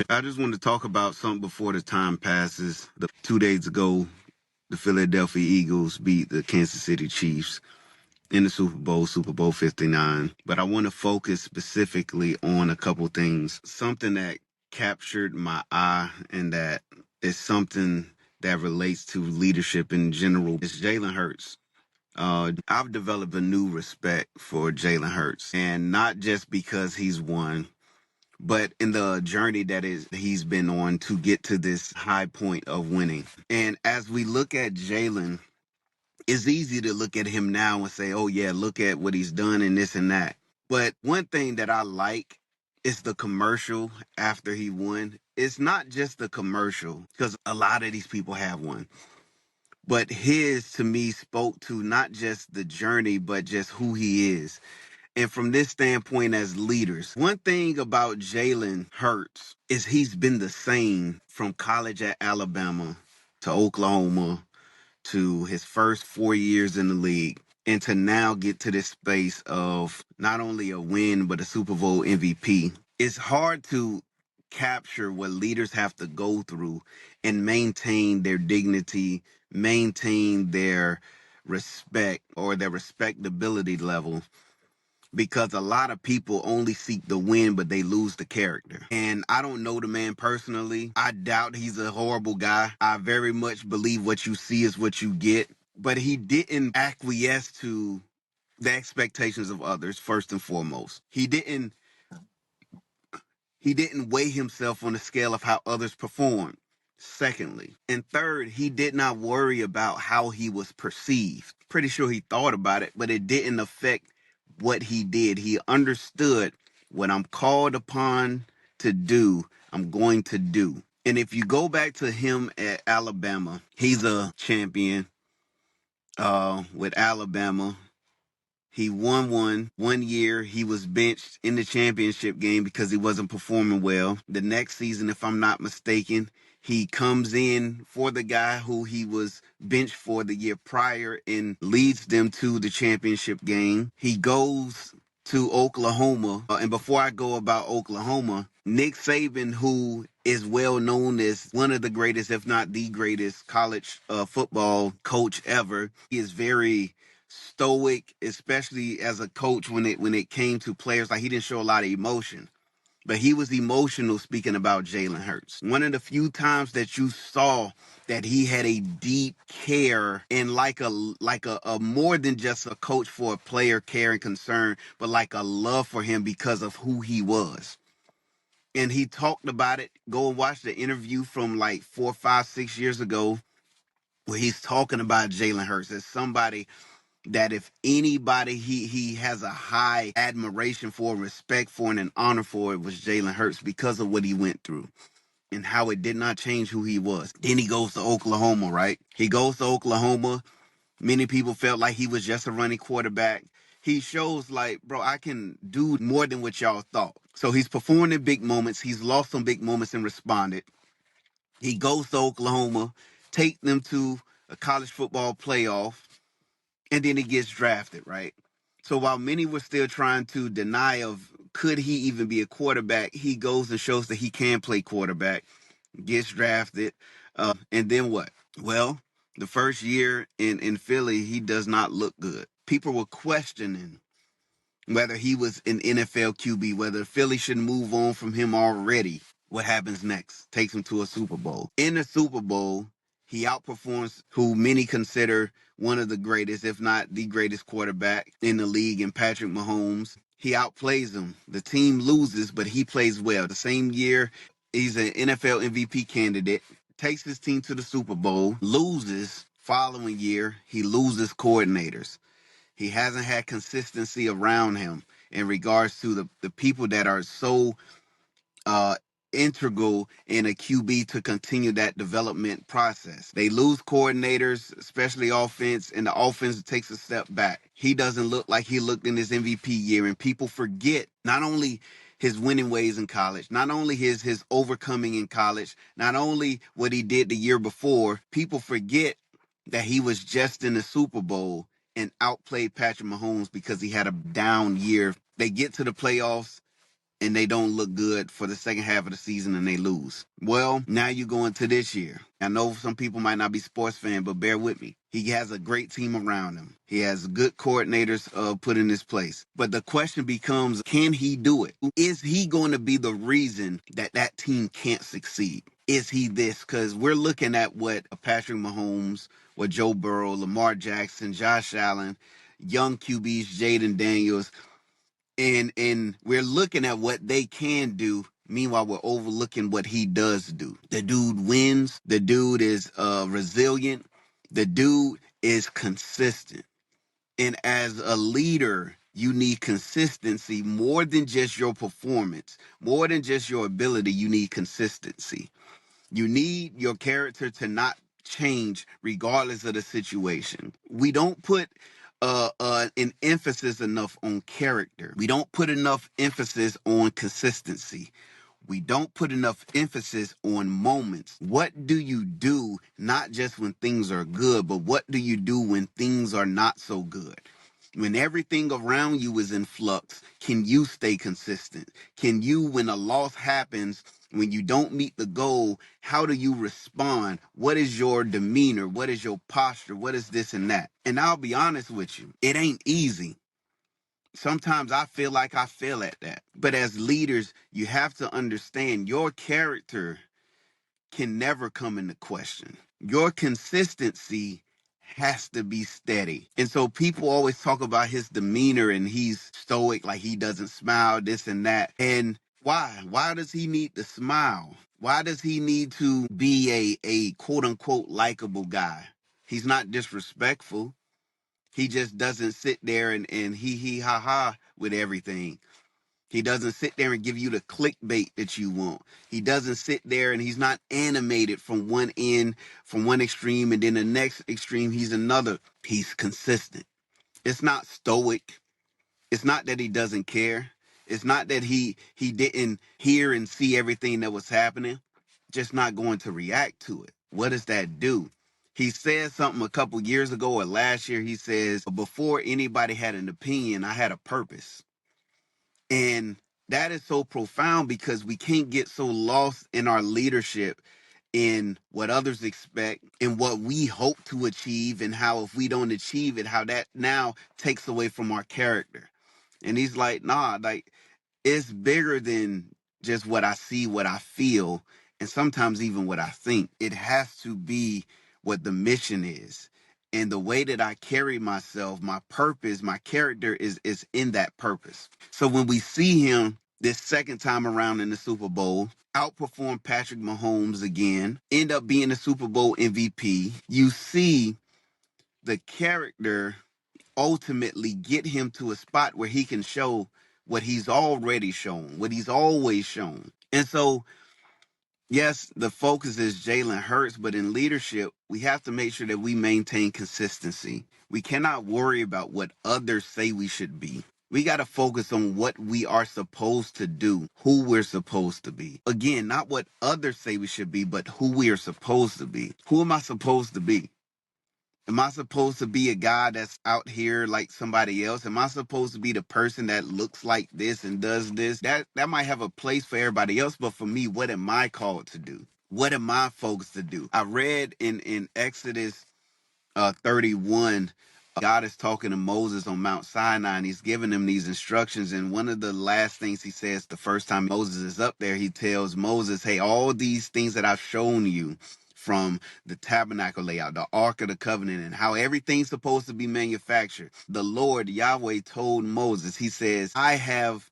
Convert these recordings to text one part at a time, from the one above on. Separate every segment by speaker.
Speaker 1: I just want to talk about something before the time passes. 2 days ago, the Philadelphia Eagles beat the Kansas City Chiefs in the Super Bowl 59. But I want to focus specifically on a couple things. Something that captured my eye and that is something that relates to leadership in general is Jalen Hurts. I've developed a new respect for Jalen Hurts, and not just because he's won, but in the journey he's been on to get to this high point of winning. And as we look at Jalen, it's easy to look at him now and say, oh yeah, look at what he's done and this and that. But one thing that I like is the commercial after he won. It's not just the commercial, because a lot of these people have one. But his, to me, spoke to not just the journey, but just who he is. And from this standpoint as leaders, one thing about Jalen Hurts is he's been the same from college at Alabama to Oklahoma to his first 4 years in the league, and to now get to this space of not only a win, but a Super Bowl MVP. It's hard to capture what leaders have to go through and maintain their dignity, maintain their respect or their respectability level, because a lot of people only seek the win, but they lose the character. And I don't know the man personally. I doubt he's a horrible guy. I very much believe what you see is what you get. But he didn't acquiesce to the expectations of others, first and foremost. He didn't weigh himself on the scale of how others performed, secondly. And third, he did not worry about how he was perceived. Pretty sure he thought about it, but it didn't affect what he did. He understood what I'm called upon to do, I'm going to do. And if you go back to him at Alabama, he's a champion with Alabama. He won one year. He was benched in the championship game because he wasn't performing well. The next season, if I'm not mistaken, he comes in for the guy who he was benched for the year prior and leads them to the championship game. He goes to Oklahoma. And before I go about Oklahoma, Nick Saban, who is well known as one of the greatest, if not the greatest, college football coach ever, he is very stoic, especially as a coach when it came to players. Like, he didn't show a lot of emotion, but he was emotional speaking about Jalen Hurts. One of the few times that you saw that he had a deep care and like a more than just a coach for a player care and concern, but like a love for him because of who he was. And he talked about it. Go and watch the interview from like 4, 5, 6 years ago, where he's talking about Jalen Hurts as somebody that if anybody he has a high admiration for, respect for, and an honor for, it was Jalen Hurts because of what he went through and how it did not change who he was. Then he goes to Oklahoma, right? He goes to Oklahoma. Many people felt like he was just a running quarterback. He shows like, bro, I can do more than what y'all thought. So he's performed in big moments. He's lost some big moments and responded. He goes to Oklahoma, take them to a college football playoff, and then he gets drafted, right? So while many were still trying to deny of could he even be a quarterback, he goes and shows that he can play quarterback, gets drafted, and then what? Well, the first year in Philly, he does not look good. People were questioning whether he was an NFL QB, whether Philly should move on from him already. What happens next? Takes him to a Super Bowl. In the Super Bowl, he outperforms who many consider one of the greatest, if not the greatest quarterback in the league, in Patrick Mahomes. He outplays him. The team loses, but he plays well. The same year, he's an NFL MVP candidate, takes his team to the Super Bowl, loses. Following year, he loses coordinators. He hasn't had consistency around him in regards to the people that are so integral in a QB to continue that development process. They lose coordinators, especially offense, and the offense takes a step back. He doesn't look like he looked in his MVP year, and people forget not only his winning ways in college, not only his overcoming in college, not only what he did the year before. People forget that he was just in the Super Bowl and outplayed Patrick Mahomes because he had a down year. They get to the playoffs. and they don't look good for the second half of the season and they lose. Well, now you go into this year. I know some people might not be sports fans, but bear with me. He has a great team around him. He has good coordinators put in his place. But the question becomes, can he do it? Is he going to be the reason that that team can't succeed? Is he this? Because we're looking at what Patrick Mahomes, what Joe Burrow, Lamar Jackson, Josh Allen, young QBs, Jaden Daniels, and we're looking at what they can do. Meanwhile, we're overlooking what he does do. The dude wins. The dude is resilient. The dude is consistent. And as a leader, you need consistency more than just your performance, more than just your ability. You need consistency. You need your character to not change regardless of the situation. We don't put an emphasis enough on character. We don't put enough emphasis on consistency. We don't put enough emphasis on moments. What do you do not just when things are good, but what do you do when things are not so good? When everything around you is in flux, can you stay consistent? Can you, when a loss happens, when you don't meet the goal, how do you respond? What is your demeanor? What is your posture? What is this and that? And I'll be honest with you, it ain't easy. Sometimes I feel like I fail at that. But as leaders, you have to understand your character can never come into question. Your consistency has to be steady. And so people always talk about his demeanor and he's stoic, like he doesn't smile, this and that. And why? Why does he need to smile? Why does he need to be a quote unquote likable guy? He's not disrespectful. He just doesn't sit there and he ha ha with everything. He doesn't sit there and give you the clickbait that you want. He doesn't sit there and he's not animated from one end, from one extreme, and then the next extreme, he's another. He's consistent. It's not stoic. It's not that he doesn't care. It's not that he didn't hear and see everything that was happening, just not going to react to it. What does that do? He said something a couple years ago or last year. He says, before anybody had an opinion, I had a purpose. And that is so profound because we can't get so lost in our leadership in what others expect and what we hope to achieve, and how if we don't achieve it, how that now takes away from our character. And he's like, nah, like it's bigger than just what I see, what I feel, and sometimes even what I think. It has to be what the mission is. And the way that I carry myself, my purpose, my character is in that purpose. So when we see him this second time around in the Super Bowl, outperform Patrick Mahomes again, end up being the Super Bowl MVP, you see the character ultimately get him to a spot where he can show what he's already shown, what he's always shown. And so, yes, the focus is Jalen Hurts, but in leadership, we have to make sure that we maintain consistency. We cannot worry about what others say we should be. We got to focus on what we are supposed to do, who we're supposed to be. Again, not what others say we should be, but who we are supposed to be. Who am I supposed to be? Am I supposed to be a guy that's out here like somebody else? Am I supposed to be the person that looks like this and does this? That might have a place for everybody else, but for me, what am I called to do? What am I focused to do? I read in Exodus 31, God is talking to Moses on Mount Sinai, and he's giving him these instructions. And one of the last things he says the first time Moses is up there, he tells Moses, hey, all these things that I've shown you, from the tabernacle layout, the Ark of the Covenant, and how everything's supposed to be manufactured. The Lord, Yahweh, told Moses, he says, I have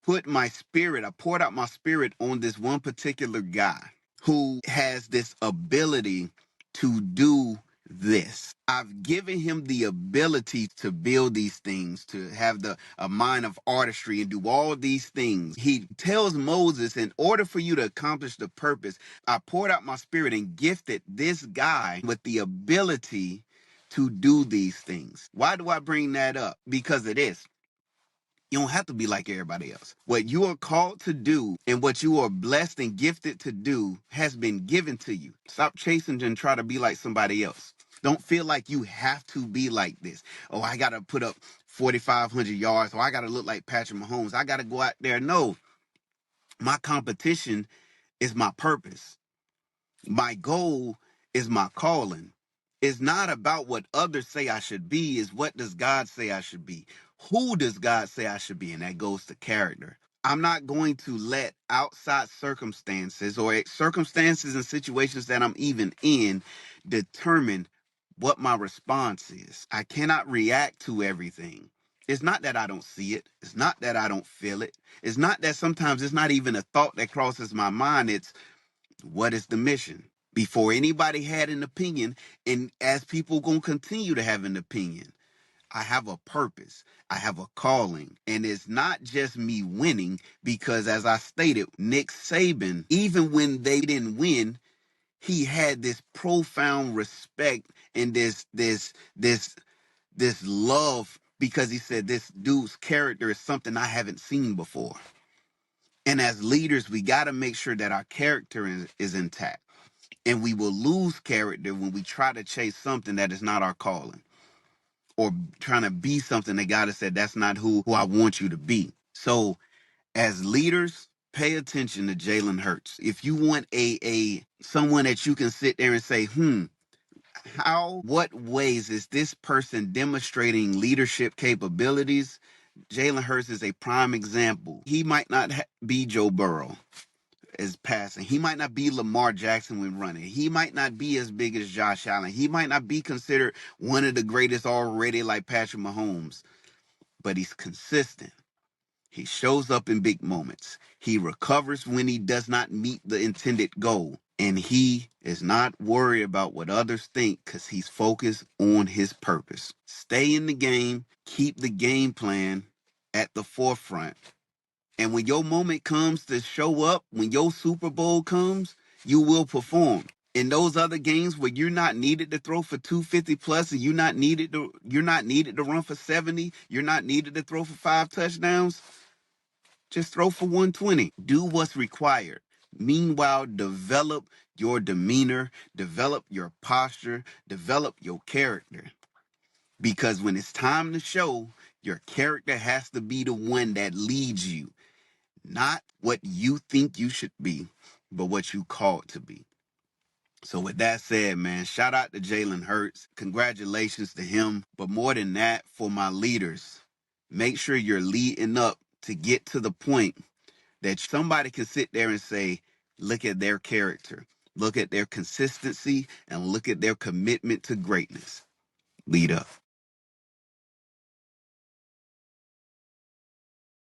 Speaker 1: I poured out my spirit on this one particular guy who has this ability to do this. I've given him the ability to build these things, to have a mind of artistry and do all these things. He tells Moses, in order for you to accomplish the purpose, I poured out my spirit and gifted this guy with the ability to do these things. Why do I bring that up? Because of this. You don't have to be like everybody else. What you are called to do and what you are blessed and gifted to do has been given to you. Stop chasing and try to be like somebody else. Don't feel like you have to be like this. Oh, I got to put up 4,500 yards. Or I got to look like Patrick Mahomes. I got to go out there. No, my competition is my purpose. My goal is my calling. It's not about what others say I should be. It's what does God say I should be? Who does God say I should be? And that goes to character. I'm not going to let outside circumstances or circumstances and situations that I'm even in determine what my response is. I cannot react to everything. It's not that I don't see it. It's not that I don't feel it. It's not that sometimes it's not even a thought that crosses my mind. It's what is the mission? Before anybody had an opinion, and as people gonna continue to have an opinion, I have a purpose. I have a calling. And it's not just me winning, because as I stated, Nick Saban, even when they didn't win, he had this profound respect and this love, because he said this dude's character is something I haven't seen before. And as leaders, we got to make sure that our character is intact. And we will lose character when we try to chase something that is not our calling, or trying to be something that God has said, that's not who I want you to be. So as leaders, pay attention to Jalen Hurts. If you want a someone that you can sit there and say, what ways is this person demonstrating leadership capabilities? Jalen Hurts is a prime example. He might not be Joe Burrow as passing. He might not be Lamar Jackson when running. He might not be as big as Josh Allen. He might not be considered one of the greatest already like Patrick Mahomes, but he's consistent. He shows up in big moments. He recovers when he does not meet the intended goal. And he is not worried about what others think, because he's focused on his purpose. Stay in the game. Keep the game plan at the forefront. And when your moment comes to show up, when your Super Bowl comes, you will perform. In those other games where you're not needed to throw for 250 plus, and you're not needed to run for 70, you're not needed to throw for 5 touchdowns, just throw for 120. Do what's required. Meanwhile, develop your demeanor, develop your posture, develop your character. Because when it's time to show, your character has to be the one that leads you. Not what you think you should be, but what you called to be. So with that said, man, shout out to Jalen Hurts. Congratulations to him. But more than that, for my leaders, make sure you're leading up to get to the point that somebody can sit there and say, look at their character, look at their consistency, and look at their commitment to greatness. Lead up.